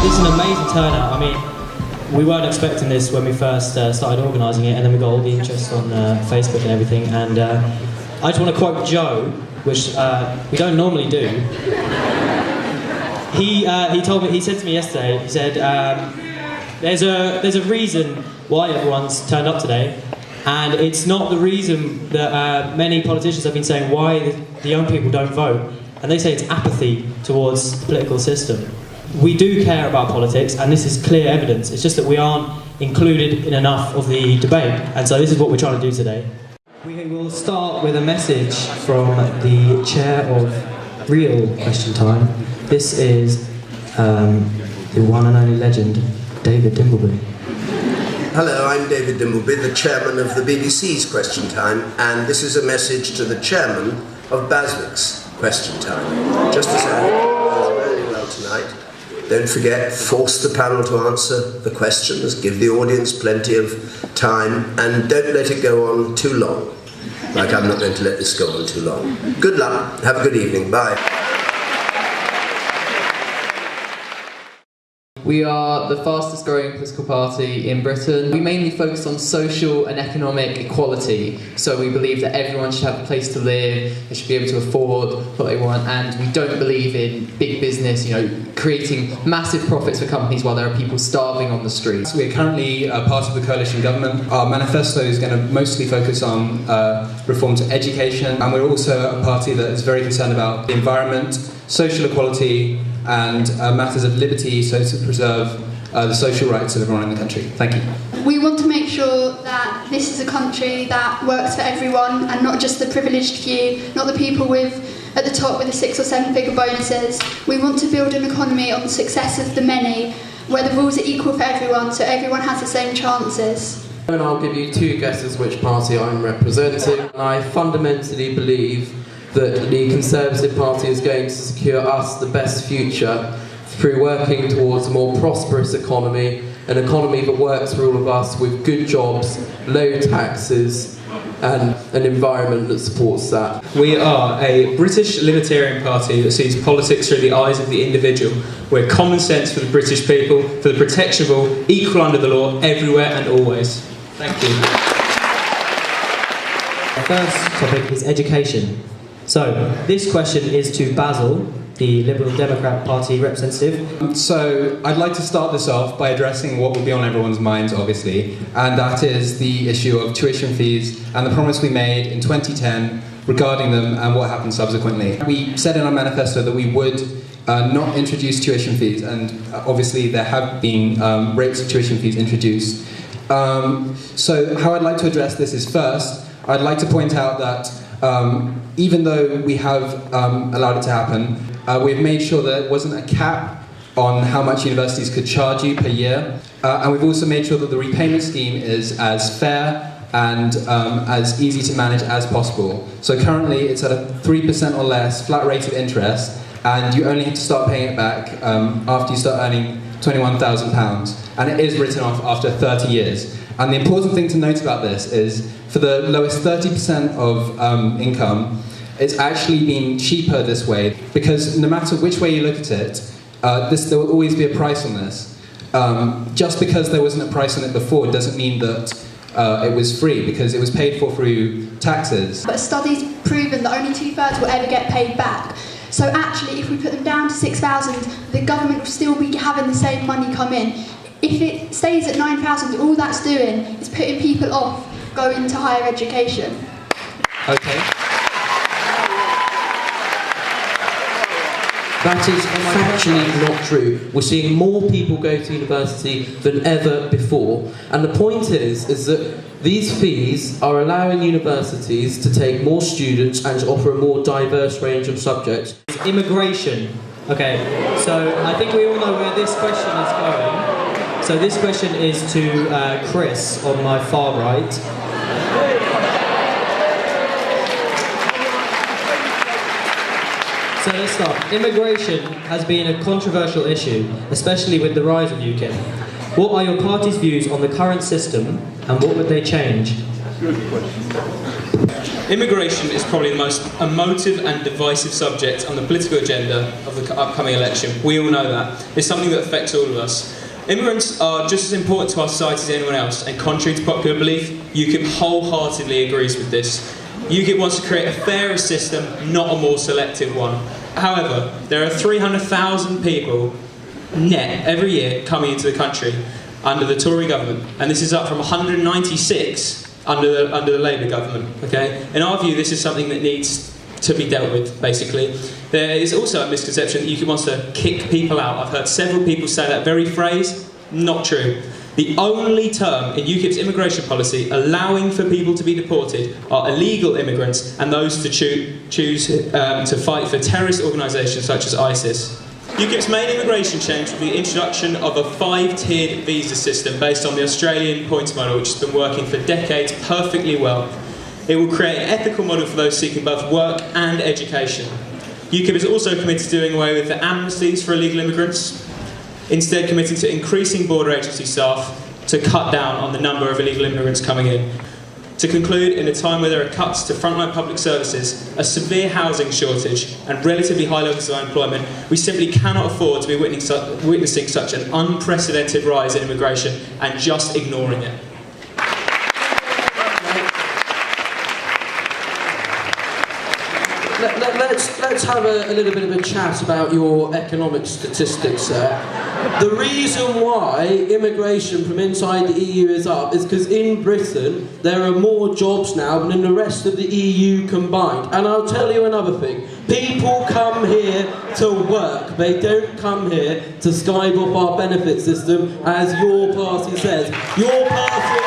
This is an amazing turnout. I mean, we weren't expecting this when we first started organising it, and then we got all the interest on Facebook and everything. And I just want to quote Joe, which we don't normally do. He told me. He said to me yesterday. He said, "There's a reason why everyone's turned up today, and it's not the reason that many politicians have been saying why the young people don't vote." And they say it's apathy towards the political system. We do care about politics, and this is clear evidence. It's just that we aren't included in enough of the debate, and so this is what we're trying to do today. We will start with a message from the chair of Real Question Time. This is the one and only legend, David Dimbleby. Hello, I'm David Dimbleby, the chairman of the BBC's Question Time, and this is a message to the chairman of BHASVIC's Question Time. Just as I did very well tonight, don't forget, force the panel to answer the questions, give the audience plenty of time, and don't let it go on too long. Like I'm not going to let this go on too long. Good luck, have a good evening, bye. We are the fastest growing political party in Britain. We mainly focus on social and economic equality. So we believe that everyone should have a place to live, they should be able to afford what they want, and we don't believe in big business, creating massive profits for companies while there are people starving on the streets. We're currently a part of the coalition government. Our manifesto is going to mostly focus on reform to education, and we're also a party that is very concerned about the environment, social equality, and matters of liberty, so to preserve the social rights of everyone in the country. Thank you. We want to make sure that this is a country that works for everyone and not just the privileged few, not the people at the top with the 6 or 7 figure bonuses. We want to build an economy on the success of the many, where the rules are equal for everyone, so everyone has the same chances. And I'll give you 2 guesses which party I'm representing. I fundamentally believe that the Conservative Party is going to secure us the best future through working towards a more prosperous economy, an economy that works for all of us with good jobs, low taxes, and an environment that supports that. We are a British libertarian party that sees politics through the eyes of the individual. We're common sense for the British people, for the protection of all, equal under the law, everywhere and always. Thank you. The first topic is education. So, this question is to Basil, the Liberal Democrat Party representative. So, I'd like to start this off by addressing what will be on everyone's minds, obviously, and that is the issue of tuition fees and the promise we made in 2010 regarding them and what happened subsequently. We said in our manifesto that we would not introduce tuition fees, and obviously there have been rates of tuition fees introduced. So, how I'd like to address this is, first, I'd like to point out that even though we have allowed it to happen, we've made sure that there wasn't a cap on how much universities could charge you per year, and we've also made sure that the repayment scheme is as fair and as easy to manage as possible. So currently it's at a 3% or less flat rate of interest, and you only have to start paying it back after you start earning £21,000, and it is written off after 30 years. And the important thing to note about this is, for the lowest 30% of income, it's actually been cheaper this way, because no matter which way you look at it, there will always be a price on this. Just because there wasn't a price on it before doesn't mean that it was free, because it was paid for through taxes. But studies proven that only 2/3 will ever get paid back. So actually, if we put them down to 6,000, the government will still be having the same money come in. If it stays at 9,000, all that's doing is putting people off going to higher education. Okay. That is factually not true. We're seeing more people go to university than ever before. And the point is that these fees are allowing universities to take more students and to offer a more diverse range of subjects. Immigration. Okay, so I think we all know where this question is going. So this question is to Chris on my far right. So let's start. Immigration has been a controversial issue, especially with the rise of UKIP. What are your party's views on the current system, and what would they change? Good question. Immigration is probably the most emotive and divisive subject on the political agenda of the upcoming election. We all know that. It's something that affects all of us. Immigrants are just as important to our society as anyone else, and contrary to popular belief, UKIP wholeheartedly agrees with this. UKIP wants to create a fairer system, not a more selective one. However, there are 300,000 people net every year coming into the country under the Tory government, and this is up from 196 under the Labour government. Okay, in our view, this is something that needs to be dealt with. Basically, there is also a misconception that UKIP wants to kick people out. I've heard several people say that very phrase. Not true. The only term in UKIP's immigration policy allowing for people to be deported are illegal immigrants and those to choose to fight for terrorist organisations such as ISIS. UKIP's main immigration change will be the introduction of a 5-tiered visa system based on the Australian points model, which has been working for decades perfectly well. It will create an ethical model for those seeking both work and education. UKIP is also committed to doing away with the amnesties for illegal immigrants, instead committing to increasing border agency staff to cut down on the number of illegal immigrants coming in. To conclude, in a time where there are cuts to frontline public services, a severe housing shortage and relatively high levels of unemployment, we simply cannot afford to be witnessing such an unprecedented rise in immigration and just ignoring it. Let's have a little bit of a chat about your economic statistics there. The reason why immigration from inside the EU is up is because in Britain there are more jobs now than in the rest of the EU combined. And I'll tell you another thing. People come here to work. They don't come here to skive off our benefit system, as your party says. Your party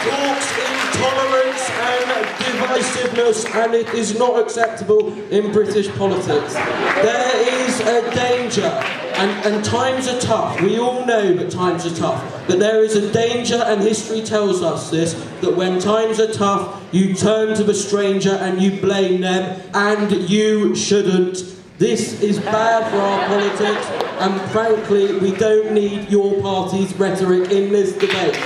talks intolerance and divisiveness, and it is not acceptable in British politics. There is a danger, and times are tough. We all know that times are tough. But there is a danger, and history tells us this, that when times are tough, you turn to the stranger and you blame them, and you shouldn't. This is bad for our politics, and frankly, we don't need your party's rhetoric in this debate.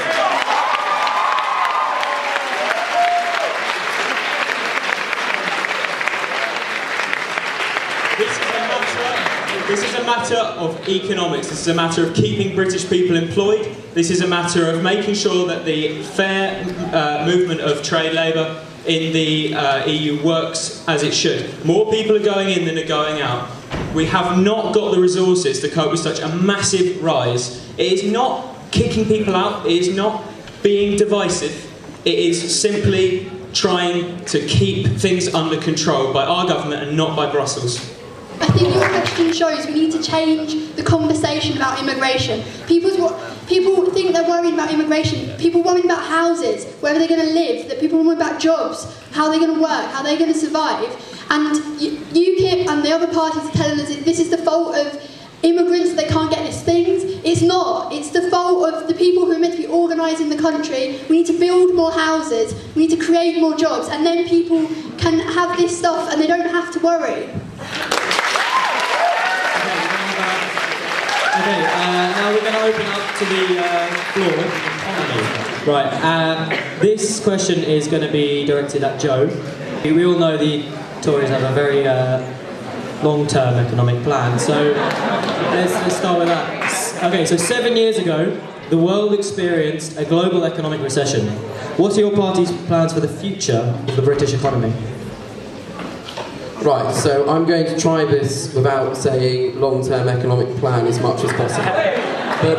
This is a matter of economics. This is a matter of keeping British people employed. This is a matter of making sure that the fair movement of trade labour in the EU works as it should. More people are going in than are going out. We have not got the resources to cope with such a massive rise. It is not kicking people out. It is not being divisive. It is simply trying to keep things under control by our government and not by Brussels. I think your question shows we need to change the conversation about immigration. People think they're worried about immigration. People worried about houses, where are they going to live? That people worry about jobs, how they're going to work, how they're going to survive. And UKIP and the other parties are telling us that this is the fault of immigrants, they can't get these things. It's not. It's the fault of the people who are meant to be organising the country. We need to build more houses. We need to create more jobs, and then people can have this stuff and they don't have to worry. Okay, now we're going to open up to the floor. Right, this question is going to be directed at Joe. We all know the Tories have a very long-term economic plan, so let's start with that. Okay, so 7 years ago, the world experienced a global economic recession. What are your party's plans for the future of the British economy? Right, so I'm going to try this without saying long-term economic plan as much as possible. But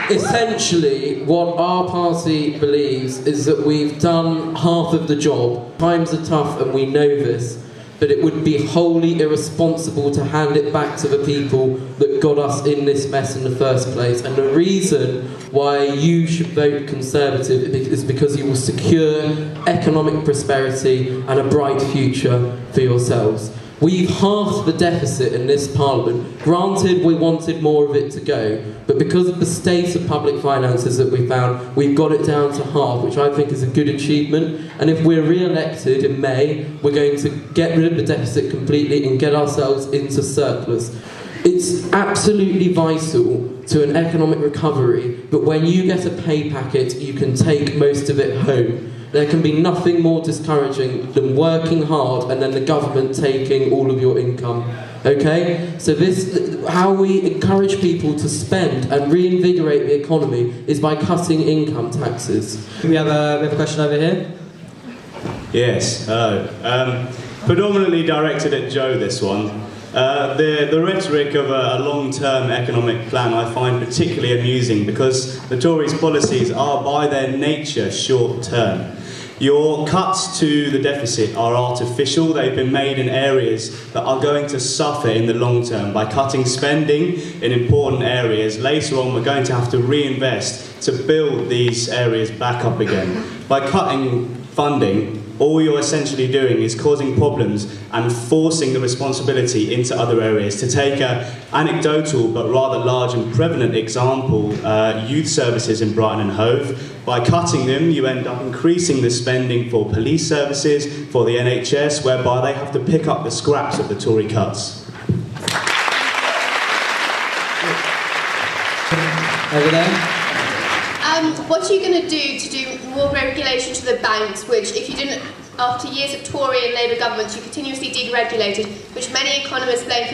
essentially, what our party believes is that we've done half of the job. Times are tough and we know this, but it would be wholly irresponsible to hand it back to the people that got us in this mess in the first place. And the reason why you should vote Conservative is because you will secure economic prosperity and a bright future for yourselves. We've halved the deficit in this Parliament. Granted, we wanted more of it to go, but because of the state of public finances that we found, we've got it down to half, which I think is a good achievement. And if we're re-elected in May, we're going to get rid of the deficit completely and get ourselves into surplus. It's absolutely vital to an economic recovery, but when you get a pay packet, you can take most of it home. There can be nothing more discouraging than working hard and then the government taking all of your income. Okay? So how we encourage people to spend and reinvigorate the economy is by cutting income taxes. We have a question over here. Yes, hello. Predominantly directed at Joe, this one. The rhetoric of a long-term economic plan I find particularly amusing because the Tories' policies are by their nature short-term. Your cuts to the deficit are artificial. They've been made in areas that are going to suffer in the long term. By cutting spending in important areas, later on we're going to have to reinvest to build these areas back up again. By cutting funding, all you're essentially doing is causing problems and forcing the responsibility into other areas. To take an anecdotal but rather large and prevalent example, youth services in Brighton and Hove. By cutting them, you end up increasing the spending for police services, for the NHS, whereby they have to pick up the scraps of the Tory cuts. Over there. What are you going to do more regulation to the banks, which if you didn't, after years of Tory and Labour governments, you continuously deregulated, which many economists blame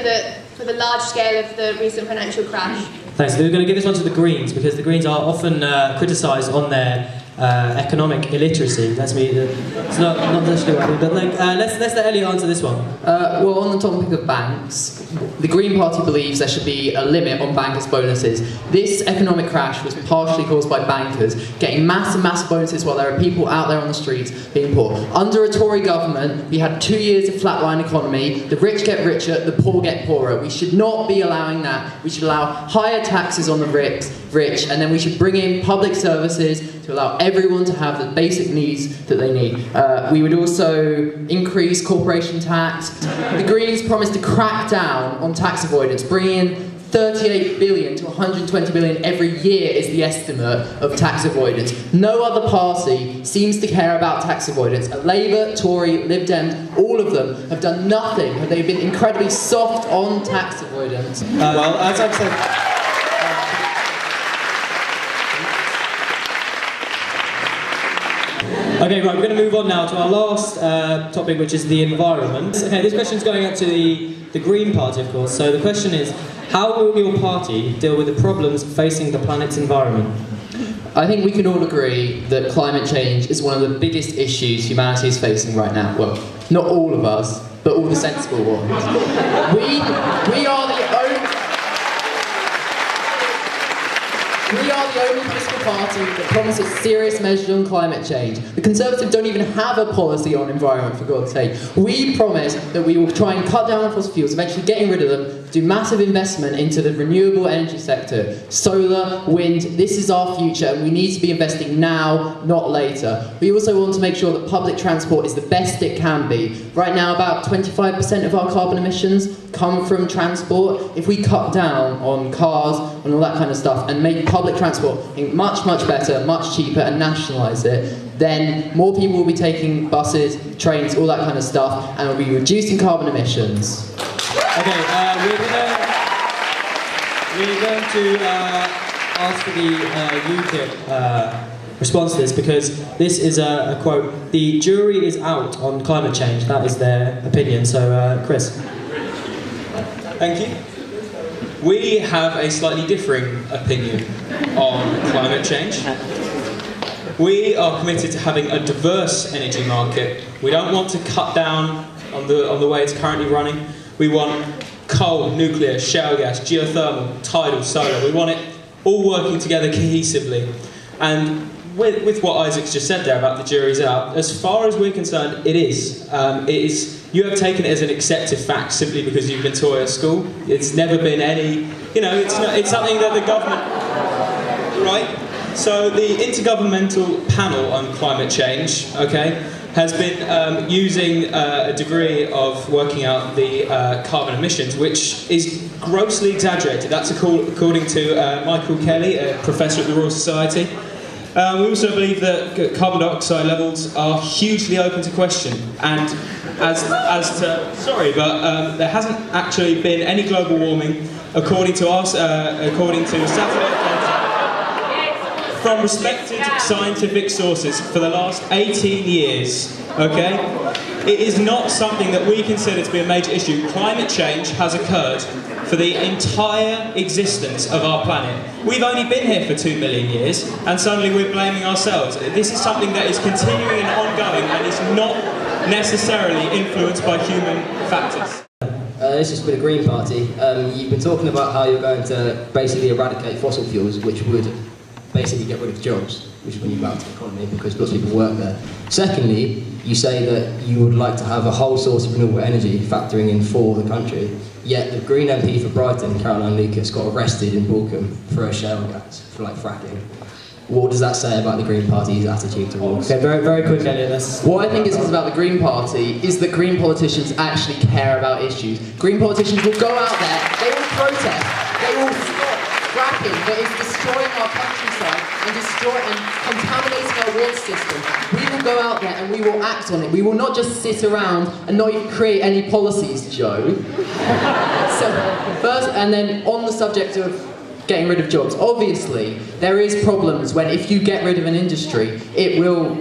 for the large scale of the recent financial crash? Thanks. We're going to give this one to the Greens because the Greens are often criticised on their economic illiteracy. That's me. It's not necessarily what I mean, but let's let Elliot answer this one. Well, on the topic of banks, the Green Party believes there should be a limit on bankers' bonuses. This economic crash was partially caused by bankers getting massive bonuses while there are people out there on the streets being poor. Under a Tory government, we had 2 years of flatline economy. The rich get richer, the poor get poorer. We should not be allowing that. We should allow higher taxes on the rich, and then we should bring in public services to allow everyone to have the basic needs that they need. We would also increase corporation tax. The Greens promised to crack down on tax avoidance, bringing in 38 billion to 120 billion every year is the estimate of tax avoidance. No other party seems to care about tax avoidance. Labour, Tory, Lib Dems, all of them have done nothing. They've been incredibly soft on tax avoidance. Well, as I've said... Okay, right, we're going to move on now to our last topic, which is the environment. Okay, this question's going out to the Green Party, of course. So the question is, how will your party deal with the problems facing the planet's environment? I think we can all agree that climate change is one of the biggest issues humanity is facing right now. Well, not all of us, but all the sensible ones. We are the only political party that promises serious measures on climate change. The Conservatives don't even have a policy on environment, for God's sake. We promise that we will try and cut down on fossil fuels, eventually getting rid of them, do massive investment into the renewable energy sector. Solar, wind, this is our future, and we need to be investing now, not later. We also want to make sure that public transport is the best it can be. Right now, about 25% of our carbon emissions come from transport. If we cut down on cars and all that kind of stuff and make public transport much better, much cheaper, and nationalise it, then more people will be taking buses, trains, all that kind of stuff, and we'll be reducing carbon emissions. Okay, we're going to ask for the UKIP response to this, because this is a quote: "The jury is out on climate change." That is their opinion. So, Chris. Thank you. We have a slightly differing opinion on climate change. We are committed to having a diverse energy market. We don't want to cut down on the way it's currently running. We want coal, nuclear, shale gas, geothermal, tidal, solar. We want it all working together cohesively. And with what Isaac's just said there about the jury's out, as far as we're concerned, it is. You have taken it as an accepted fact simply because you've been taught at school. It's never been any, it's something that the government, right? So the Intergovernmental Panel on Climate Change, has been using a degree of working out the carbon emissions, which is grossly exaggerated. That's according to Michael Kelly, a professor at the Royal Society. We also believe that carbon dioxide levels are hugely open to question, and there hasn't actually been any global warming according to satellite data from respected scientific sources for the last 18 years. Okay, it is not something that we consider to be a major issue. Climate change has occurred for the entire existence of our planet. We've only been here for 2 million years, and suddenly we're blaming ourselves. This is something that is continuing and ongoing, and is not necessarily influenced by human factors. This is for the Green Party. You've been talking about how you're going to basically eradicate fossil fuels, which would basically get rid of jobs, which would bring you back to the economy because lots of people work there. Secondly, you say that you would like to have a whole source of renewable energy factoring in for the country, yet the Green MP for Brighton, Caroline Lucas, got arrested in Balcombe for a shale gas, for fracking. What does that say about the Green Party's attitude towards? Okay, very, very quick, Elliot. What I think is about the Green Party is that Green politicians actually care about issues. Green politicians will go out there, they will protest, they will stop fracking that is destroying our countryside and contaminating our water system. We will go out there and we will act on it. We will not just sit around and not even create any policies, Joe. So first, and then on the subject of getting rid of jobs. Obviously, there is problems when if you get rid of an industry, it will,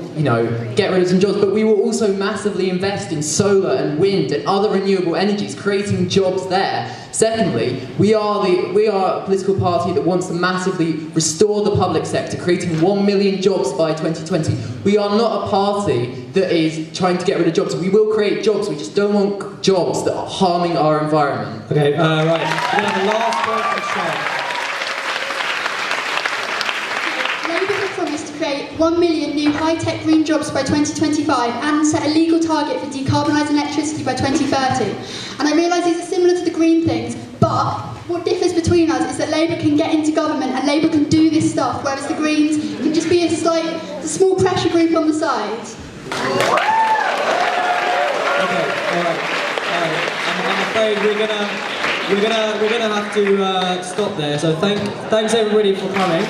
get rid of some jobs, but we will also massively invest in solar and wind and other renewable energies, creating jobs there. Secondly, we are a political party that wants to massively restore the public sector, creating 1 million jobs by 2020. We are not a party that is trying to get rid of jobs. We will create jobs, we just don't want jobs that are harming our environment. Okay, right. We're going to have the last point for Sean. Promised to create 1 million new high-tech green jobs by 2025 and set a legal target for decarbonising electricity by 2030. And I realise these are similar to the green things, but what differs between us is that Labour can get into government and Labour can do this stuff, whereas the Greens can just be a small pressure group on the side. Okay, I'm afraid we're gonna have to stop there. So thanks everybody for coming.